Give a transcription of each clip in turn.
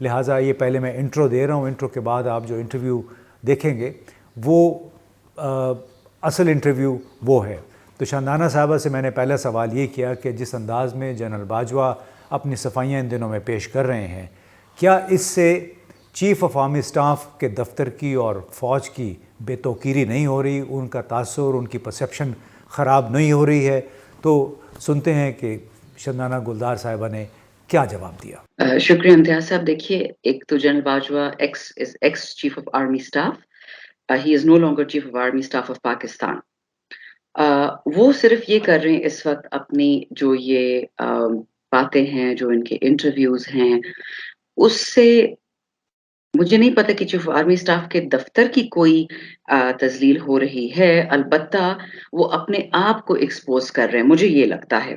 لہٰذا یہ پہلے میں انٹرو دے رہا ہوں، انٹرو کے بعد آپ جو انٹرویو دیکھیں گے وہ اصل انٹرویو وہ ہے۔ تو شاندانہ صاحبہ سے میں نے پہلا سوال یہ کیا کہ جس انداز میں جنرل باجوہ اپنی صفائیاں ان دنوں میں پیش کر رہے ہیں، کیا اس سے چیف آف آرمی اسٹاف کے دفتر کی اور فوج کی بے توقیری نہیں ہو رہی، ان کا تاثر، ان کی پرسیپشن خراب نہیں ہو رہی ہے؟ تو سنتے ہیں کہ شاندانہ گلدار صاحبہ نے کیا جواب دیا۔ شکریہ امتیاز صاحب۔ دیکھیے، ایک تو general Bajwa x chief of army staff, he is no longer chief of army staff of Pakistan. وہ صرف یہ کر رہے ہیں اس وقت اپنی جو یہ باتیں ہیں، جو ان کے انٹرویوز ہیں، اس سے مجھے نہیں پتا کہ چیف آرمی اسٹاف کے دفتر کی کوئی تذلیل ہو رہی ہے، البتہ وہ اپنے آپ کو ایکسپوز کر رہے ہیں، مجھے یہ لگتا ہے،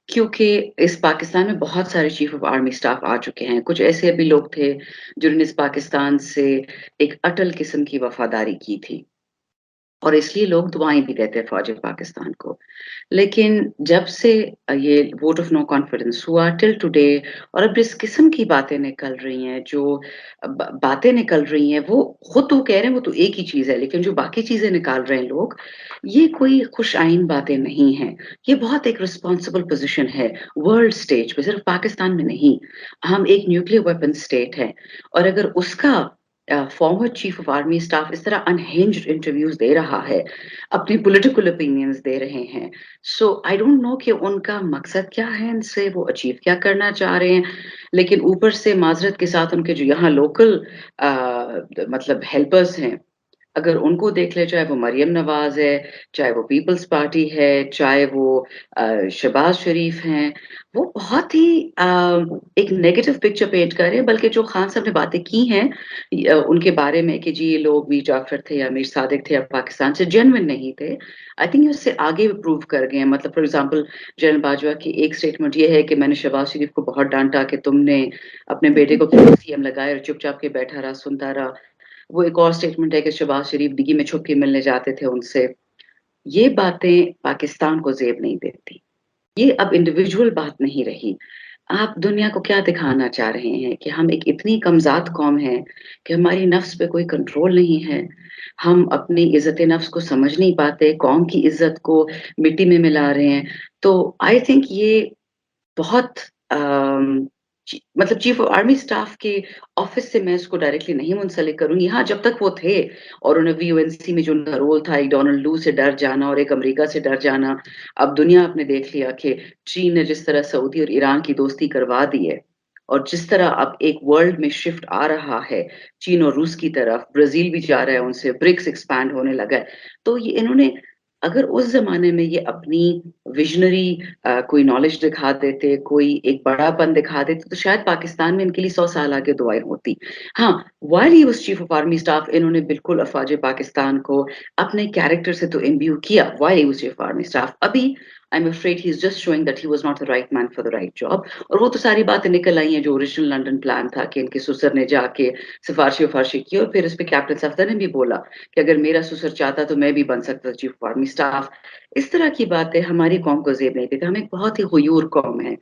کیونکہ اس پاکستان میں بہت سارے چیف آف آرمی اسٹاف آ چکے ہیں۔ کچھ ایسے بھی لوگ تھے جنہوں نے اس پاکستان سے ایک اٹل قسم کی وفاداری کی تھی، اور اس لیے لوگ دعائیں بھی دیتے ہیں فوج پاکستان کو۔ لیکن جب سے یہ ووٹ آف نو کانفیڈنس ہوا ٹل ٹوڈے، اور اب جس قسم کی باتیں نکل رہی ہیں، جو باتیں نکل رہی ہیں، وہ خود تو کہہ رہے ہیں وہ تو ایک ہی چیز ہے، لیکن جو باقی چیزیں نکال رہے ہیں لوگ، یہ کوئی خوش آئین باتیں نہیں ہیں۔ یہ بہت ایک رسپانسبل پوزیشن ہے ورلڈ سٹیج پہ، صرف پاکستان میں نہیں۔ ہم ایک نیوکلیر ویپن سٹیٹ ہے، اور اگر اس کا former chief of army staff اس طرح انہینجڈ انٹرویوز دے رہا ہے، اپنی پولیٹیکل اوپینینز دے رہے ہیں، سو آئی ڈونٹ نو کہ ان کا مقصد کیا ہے، ان سے وہ اچیو کیا کرنا چاہ رہے ہیں۔ لیکن اوپر سے معذرت کے ساتھ ان کے جو یہاں لوکل مطلب ہیلپرز ہیں، اگر ان کو دیکھ لے، چاہے وہ مریم نواز ہے، چاہے وہ پیپلز پارٹی ہے، چاہے وہ شہباز شریف ہیں، وہ بہت ہی ایک نیگیٹو پکچر پینٹ کر رہے ہیں۔ بلکہ جو خان صاحب نے باتیں کی ہیں ان کے بارے میں کہ جی یہ لوگ میر جعفر تھے یا میر صادق تھے یا پاکستان سے جینوئن نہیں تھے، آئی تھنک اس سے آگے پروو کر گئے ہیں۔ مطلب فار ایگزامپل جنرل باجوہ کی ایک سٹیٹمنٹ یہ ہے کہ میں نے شہباز شریف کو بہت ڈانٹا کہ تم نے اپنے بیٹے کو کیوں سی ایم لگایا اور چپ چاپ کے بیٹھا رہا، سنتا رہا۔ وہ ایک اور سٹیٹمنٹ ہے کہ شہباز شریف ڈگی میں چھپ کے ملنے جاتے تھے ان سے۔ یہ باتیں پاکستان کو زیب نہیں دیتی، یہ اب انڈیویجول بات نہیں رہی۔ آپ دنیا کو کیا دکھانا چاہ رہے ہیں کہ ہم ایک اتنی کمزاد قوم ہیں کہ ہماری نفس پہ کوئی کنٹرول نہیں ہے، ہم اپنی عزت نفس کو سمجھ نہیں پاتے، قوم کی عزت کو مٹی میں ملا رہے ہیں۔ تو آئی تھنک یہ بہت مطلب چیف آف آرمی اسٹاف کے آفس سے میں اس کو ڈائریکٹلی نہیں منسلک کروں گی۔ ہاں، جب تک وہ تھے اور انہیں وی او این سی میں جو ان کا رول تھا، ایک ڈونلڈ لو سے ڈر جانا اور ایک امریکہ سے ڈر جانا، اب دنیا آپ نے دیکھ لیا کہ چین نے جس طرح سعودی اور ایران کی دوستی کروا دی ہے، اور جس طرح اب ایک ورلڈ میں شفٹ آ رہا ہے چین اور روس کی طرف، برازیل بھی جا رہا ہے ان سے، برکس ایکسپینڈ ہونے لگا ہے۔ تو یہ انہوں نے اگر اس زمانے میں یہ اپنی ویژنری کوئی نالج دکھا دیتے، کوئی ایک بڑا پن دکھا دیتے، تو شاید پاکستان میں ان کے لیے 100 سال آگے دعائیں ہوتی۔ ہاں، while he was chief of army staff, انہوں نے بالکل افواج پاکستان کو اپنے کیریکٹر سے تو امبیو کیا while he was chief of army staff۔ ابھی I'm afraid he's just showing that he was not the right man for the right job۔ اور وہ تو ساری باتیں نکل آئی ہیں جو اوریجنل لنڈن پلان تھا کہ ان کے سسر نے جا کے سفارشی وفارشی کی، اور پھر اس پہ کیپٹن صفدر نے بھی بولا کہ اگر میرا سسر چاہتا تو میں بھی بن سکتا چیف آف آرمی اسٹاف۔ اس طرح کی باتیں ہماری قوم کو زیب نہیں دیتی۔ ہم ایک بہت ہی غیور قوم ہے،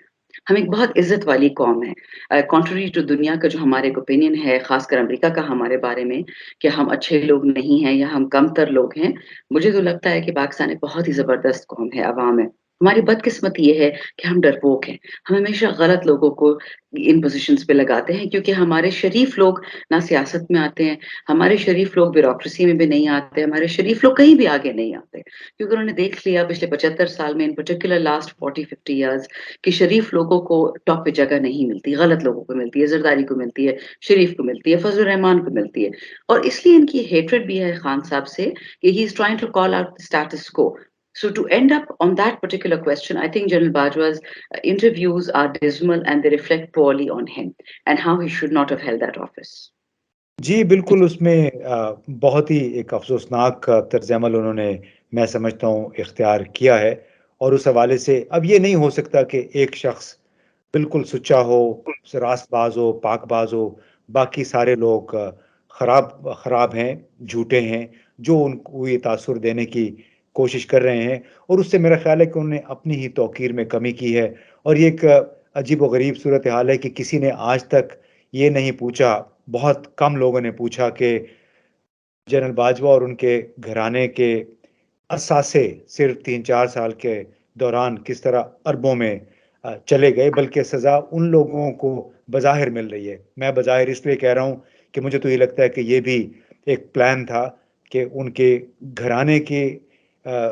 ہم ایک بہت عزت والی قوم ہے، کانٹری ٹو دنیا کا جو ہمارے ایک اوپینین ہے، خاص کر امریکہ کا ہمارے بارے میں کہ ہم اچھے لوگ نہیں ہیں یا ہم کم تر لوگ ہیں۔ مجھے تو لگتا ہے کہ پاکستان ایک بہت ہی زبردست قوم ہے، عوام ہے۔ ہماری بدقسمتی یہ ہے کہ ہم ڈرپوک ہیں، ہم ہمیشہ غلط لوگوں کو ان پوزیشنز پہ لگاتے ہیں، کیونکہ ہمارے شریف لوگ نہ سیاست میں آتے ہیں، ہمارے شریف لوگ بیوروکریسی میں بھی نہیں آتے، ہمارے شریف لوگ کہیں بھی آگے نہیں آتے، کیونکہ انہوں نے دیکھ لیا پچھلے 75 سال میں، ان پرٹیکولر لاسٹ 40-50 ایئرز، کہ شریف لوگوں کو ٹاپ پہ جگہ نہیں ملتی، غلط لوگوں کو ملتی ہے، زرداری کو ملتی ہے، شریف کو ملتی ہے، فضل الرحمان کو ملتی ہے۔ اور اس لیے ان کی ہیٹریڈ بھی ہے خان صاحب سے کہ he is trying to call out the status quo۔ So to end up on that particular question, I think General Bajwa's interviews are dismal and they reflect poorly on him and how he should not have held that office۔ جی بالکل، اس میں بہت ہی ایک افسوسناک طرز عمل انہوں نے، میں سمجھتا ہوں، اختیار کیا ہے۔ اور اس حوالے سے اب یہ نہیں ہو سکتا کہ ایک شخص بالکل سچا ہو، راست باز ہو، پاک باز ہو، باقی سارے لوگ خراب ہیں، جھوٹے ہیں، جو ان کو یہ تاثر دینے کی کوشش کر رہے ہیں۔ اور اس سے میرا خیال ہے کہ انہوں نے اپنی ہی توقیر میں کمی کی ہے، اور یہ ایک عجیب و غریب صورتحال ہے کہ کسی نے آج تک یہ نہیں پوچھا، بہت کم لوگوں نے پوچھا کہ جنرل باجوہ اور ان کے گھرانے کے اثاثے صرف 3-4 سال کے دوران کس طرح اربوں میں چلے گئے، بلکہ سزا ان لوگوں کو بظاہر مل رہی ہے۔ میں بظاہر اس لیے کہہ رہا ہوں کہ مجھے تو یہ لگتا ہے کہ یہ بھی ایک پلان تھا کہ ان کے گھرانے کی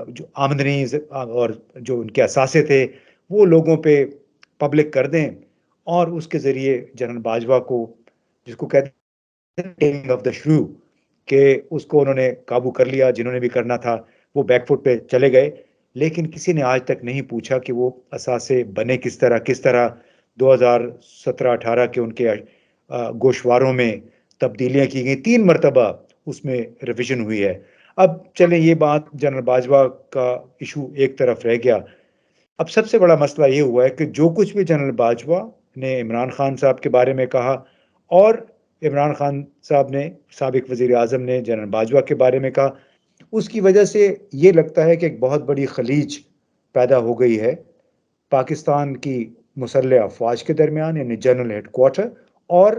جو آمدنی اور جو ان کے اثاثے تھے وہ لوگوں پہ پبلک کر دیں، اور اس کے ذریعے جنرل باجوہ کو، جس کو کہتے ہیں ٹیمنگ آف دا شریو، کہ اس کو انہوں نے قابو کر لیا، جنہوں نے بھی کرنا تھا وہ بیک فٹ پہ چلے گئے۔ لیکن کسی نے آج تک نہیں پوچھا کہ وہ اثاثے بنے کس طرح 2017-18 کے ان کے گوشواروں میں تبدیلیاں کی گئی، 3 مرتبہ اس میں ریویژن ہوئی ہے۔ اب چلیں یہ بات جنرل باجوہ کا ایشو ایک طرف رہ گیا، اب سب سے بڑا مسئلہ یہ ہوا ہے کہ جو کچھ بھی جنرل باجوہ نے عمران خان صاحب کے بارے میں کہا، اور عمران خان صاحب نے، سابق وزیر اعظم نے جنرل باجوہ کے بارے میں کہا، اس کی وجہ سے یہ لگتا ہے کہ ایک بہت بڑی خلیج پیدا ہو گئی ہے پاکستان کی مسلح افواج کے درمیان، یعنی جنرل ہیڈ کوارٹر اور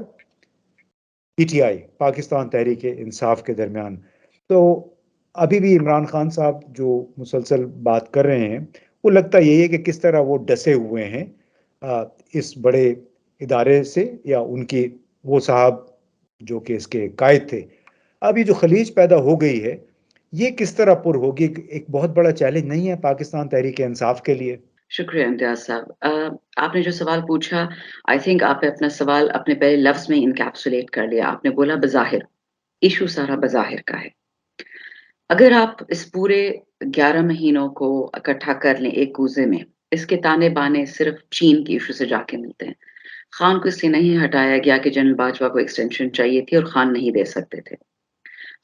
P T I, Pakistan Tehreek Insaf کے درمیان۔ تو ابھی بھی عمران خان صاحب جو مسلسل بات کر رہے ہیں، وہ لگتا یہی ہے کہ کس طرح وہ ڈسے ہوئے ہیں اس بڑے ادارے سے، یا ان کی وہ صاحب جو کہ اس کے قائد تھے۔ اب یہ جو خلیج پیدا ہو گئی ہے، یہ کس طرح پر ہوگی؟ ایک بہت بڑا چیلنج نہیں ہے پاکستان تحریک انصاف کے لیے؟ شکریہ امتیاز صاحب، آپ نے جو سوال پوچھا، آئی تھنک آپ نے اپنا سوال اپنے پہلے لفظ میں انکیپسولیٹ کر لیا۔ آپ نے بولا بظاہر، ایشو سارا بظاہر کا ہے۔ اگر آپ اس پورے 11 مہینوں کو اکٹھا کر لیں ایک کوزے میں، اس کے تانے بانے صرف چین کے ایشو سے جا کے ملتے ہیں۔ خان کو اس لیے نہیں ہٹایا گیا کہ جنرل باجوہ کو ایکسٹینشن چاہیے تھی اور خان نہیں دے سکتے تھے۔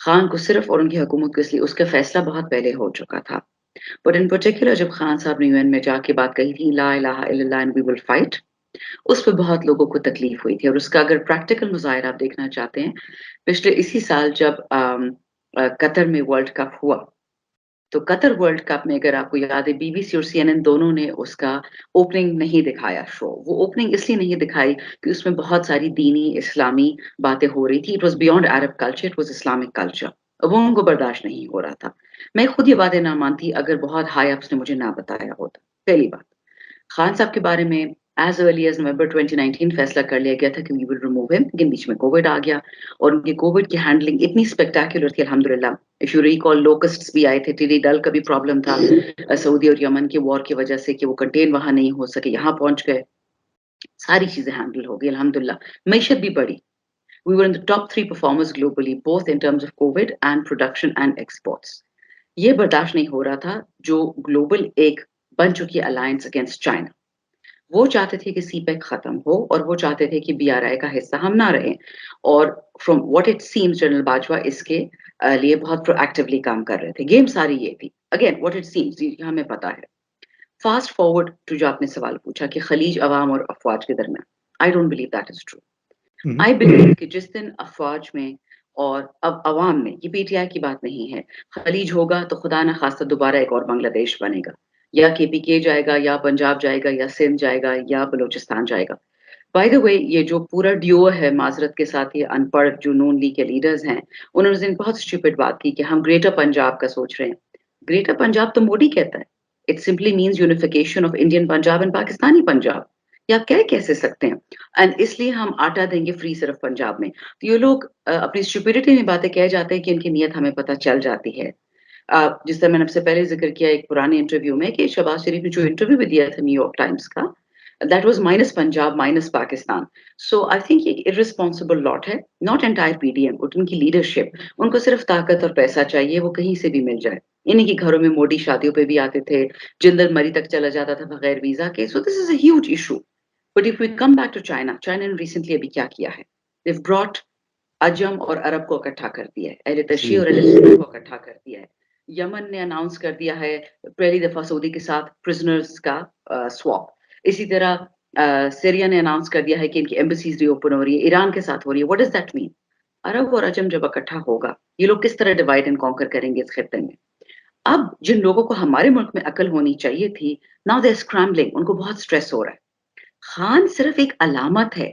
خان کو صرف اور ان کی حکومت کو اس لیے، اس کا فیصلہ بہت پہلے ہو چکا تھا۔ بٹ ان پرٹیکولر جب خان صاحب نے UN میں جا کے بات کہی تھی، لا الہ الا اللہ اینڈ وی ول فائٹ، اس پہ بہت لوگوں کو تکلیف ہوئی تھی۔ اور اس کا اگر پریکٹیکل مظاہرہ آپ دیکھنا چاہتے ہیں، پچھلے اسی سال جب قطر میں ورلڈ کپ ہوا، تو قطر ورلڈ کپ میں اگر آپ کو یاد ہے، BBC اور CNN دونوں نے اس کا اوپننگ نہیں دکھایا شو۔ وہ اوپننگ اس لیے نہیں دکھائی کہ اس میں بہت ساری دینی اسلامی باتیں ہو رہی تھی۔ It was beyond Arab culture, it was Islamic culture, وہ ان کو برداشت نہیں ہو رہا تھا۔ میں خود یہ باتیں نہ مانتی اگر بہت ہائی اپس نے مجھے نہ بتایا ہوتا۔ پہلی بات، خان صاحب کے بارے میں ایز ارلی ایز نومبر 2019 فیصلہ کر لیا گیا تھا کہ وی ول ریموو ہم، لیکن بیچ میں کووڈ آ گیا، اور ان کی کووڈ کی ہینڈلنگ اتنی اسپیکٹیکولر تھی الحمدللہ۔ اف یو ریکال، لوکسٹس بھی آئے تھے، ٹیڈی ڈل کا بھی پرابلم تھا سعودی اور یمن کے وار کی وجہ سے کہ وہ کنٹین وہاں نہیں ہو سکے، یہاں پہنچ گئے، ساری چیزیں ہینڈل ہو گئی الحمدللہ۔ معیشت بھی بڑھی، we were in the top 3 performers globally both in terms of COVID and production and exports۔ یہ برداشت نہیں ہو رہا تھا جو گلوبل ایک بن چکی الائنس اگینسٹ چائنا۔ وہ چاہتے تھے کہ سی پیک ختم ہو، اور وہ چاہتے تھے کہ BRI کا حصہ ہم نہ رہیں، اور from what it seems general Bajwa اس کے لیے بہت پرو ایکٹیولی کام کر رہے تھے۔ گیم ساری یہ تھی، اگین واٹ اٹ سیمز ہمیں پتا ہے۔ فاسٹ فارورڈ ٹو جو آپ نے سوال پوچھا کہ خلیج عوام اور افواج کے درمیان، I don't believe that is true. I believe کہ جس دن افواج میں اور اب عوام میں، یہ PTI کی بات نہیں ہے، خلیج ہوگا تو خدا نہ خواستہ دوبارہ ایک اور بنگلہ دیش بنے گا، یا KPK جائے گا، یا پنجاب جائے گا، یا سندھ جائے گا، یا بلوچستان جائے گا۔ بائی دا وے، یہ جو پورا ڈیو ہے، معذرت کے ساتھ یہ ان پڑھ جو نون لیگ کے لیڈرز ہیں، انہوں نے بہت اسٹوپڈ بات کی کہ ہم گریٹر پنجاب کا سوچ رہے ہیں۔ گریٹر پنجاب تو موڈی کہتا ہے، it simply means unification of Indian Punjab and Pakistani Punjab, یا کہہ کیسے سکتے ہیں؟ اینڈ اس لیے ہم آٹا دیں گے فری صرف پنجاب میں۔ تو یہ لوگ اپنی اسٹوپڈیٹی میں باتیں کہہ جاتے ہیں کہ ان کی نیت ہمیں پتہ چل جاتی ہے۔ جس طرح میں نے اب سے پہلے ذکر کیا ایک پرانے انٹرویو میں کہ شہباز شریف نے جو انٹرویو بھی دیا تھا نیو یارک ٹائمز کا، that was minus Punjab minus Pakistan. So I think یہ ارسپانسبل لاٹ ہے، not entire PDM، but in کی لیڈرشپ، ان کو صرف طاقت اور پیسہ چاہیے، وہ کہیں سے بھی مل جائے۔ انہیں کے گھروں میں موڈی شادیوں پہ بھی آتے تھے، جندر مری تک چلا جاتا تھا بغیر ویزا کے۔ So this is a huge issue. But if we come back to China نے ریسنٹلی ابھی کیا کیا ہے؟ They've brought عجم اور عرب کو اکٹھا کر دیا ہے، اہل تشیع اور اہل سنت کو اکٹھا کر دیا ہے۔ یمن نے اناؤنس کر دیا ہے پہلی دفعہ سعودی کے ساتھ پرزنرز کا سواپ۔ اسی طرح سیریا نے اناؤنس کر دیا ہے کہ ان کی ایمبیسیز ری اوپن ہو رہی ہے، ایران کے ساتھ ہو رہی ہے۔ واٹ ڈز دیٹ مین؟ عرب اور عجم جب اکٹھا ہوگا، یہ لوگ کس طرح ڈیوائڈ اینڈ کانکر کریں گے اس خطے میں؟ اب جن لوگوں کو ہمارے ملک میں عقل ہونی چاہیے تھی، ناؤ دے اسکرامبلنگ، ان کو بہت سٹریس ہو رہا ہے۔ خان صرف ایک علامت ہے،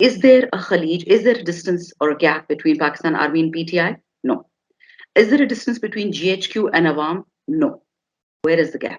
Is there a Khalij? Is there a distance or a gap between Pakistan Army and PTI? No. Is there a distance between GHQ and Awam? No. Where is the gap?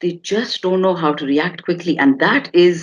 they just don't know how to react quickly, and that is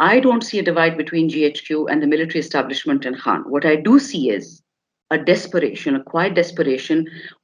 I don't see a divide between GHQ and the military establishment in Khan. What I do see is a desperation, a quiet desperation.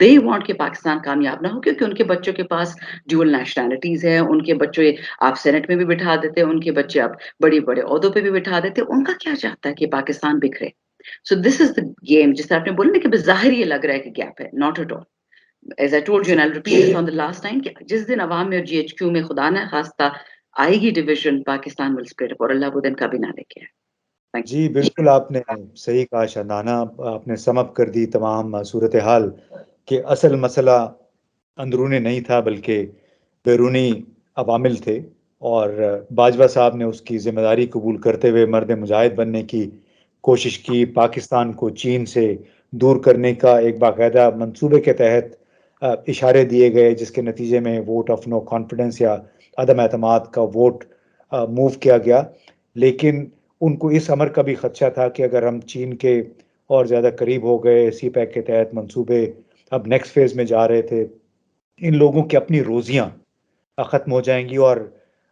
they want کہ پاکستان کامیاب نہ ہو کیونکہ ان کے بچوں کے پاس dual nationalities ہیں, ان کے بچے آپ سینٹ میں بھی بٹھا دیتے, ان کے بچے آپ بڑے بڑے عہدوں پہ بھی بٹھا دیتے, ان کا کیا چاہتا ہے کہ پاکستان بکھرے. سو دس از دا گیم, جس طرح آپ نے بولا نا کہ بظاہر یہ لگ رہا ہے کہ گیپ ہے, not at all. As I told you and I'll repeat this on the last time, کہ جس دن عوام میں اور جی ایچ کیو میں خدا نہ خواستہ آئے گی division, Pakistan will split up, اور اللہ وہ دن کبھی نہ لے کے آئے. Thank you. جی بالکل آپ نے صحیح کہا شاندانہ, آپ نے سم اپ کر دی تمام صورتحال کہ اصل مسئلہ اندرونی نہیں تھا بلکہ بیرونی عوامل تھے, اور باجوہ صاحب نے اس کی ذمہ داری قبول کرتے ہوئے مرد مجاہد بننے کی کوشش کی, پاکستان کو چین سے دور کرنے کا ایک باقاعدہ منصوبے کے تحت اشارے دیے گئے, جس کے نتیجے میں ووٹ آف نو کانفیڈنس یا عدم اعتماد کا ووٹ موو کیا گیا. لیکن ان کو اس امر کا بھی خدشہ تھا کہ اگر ہم چین کے اور زیادہ قریب ہو گئے, سی پیک کے تحت منصوبے اب نیکسٹ فیز میں جا رہے تھے, ان لوگوں کی اپنی روزیاں ختم ہو جائیں گی. اور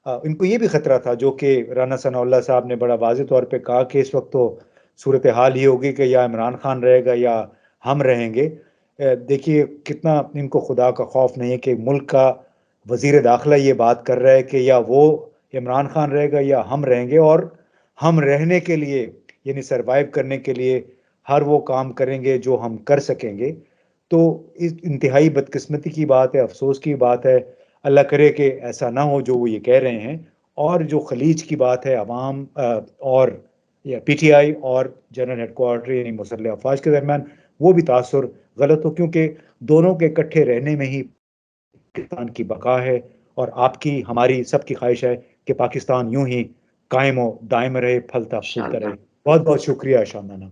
ان کو یہ بھی خطرہ تھا, جو کہ رانا ثناء اللہ صاحب نے بڑا واضح طور پہ کہا, کہ اس وقت تو صورتحال ہی ہوگی کہ یا عمران خان رہے گا یا ہم رہیں گے. دیکھیے کتنا ان کو خدا کا خوف نہیں ہے کہ ملک کا وزیر داخلہ یہ بات کر رہا ہے کہ یا وہ عمران خان رہے گا یا ہم رہیں گے, اور ہم رہنے کے لیے یعنی سروائیو کرنے کے لیے ہر وہ کام کریں گے جو ہم کر سکیں گے. تو اس انتہائی بدقسمتی کی بات ہے, افسوس کی بات ہے, اللہ کرے کہ ایسا نہ ہو جو وہ یہ کہہ رہے ہیں. اور جو خلیج کی بات ہے, عوام اور یا پی ٹی آئی اور جنرل ہیڈ کوارٹر یعنی مسلح افواج کے درمیان, وہ بھی تاثر غلط ہو, کیونکہ دونوں کے اکٹھے رہنے میں ہی پاکستان کی بقا ہے, اور آپ کی ہماری سب کی خواہش ہے کہ پاکستان یوں ہی قائم و دائم رہے, پھلتا پھولتا رہے. بہت بہت شکریہ شاندانہ.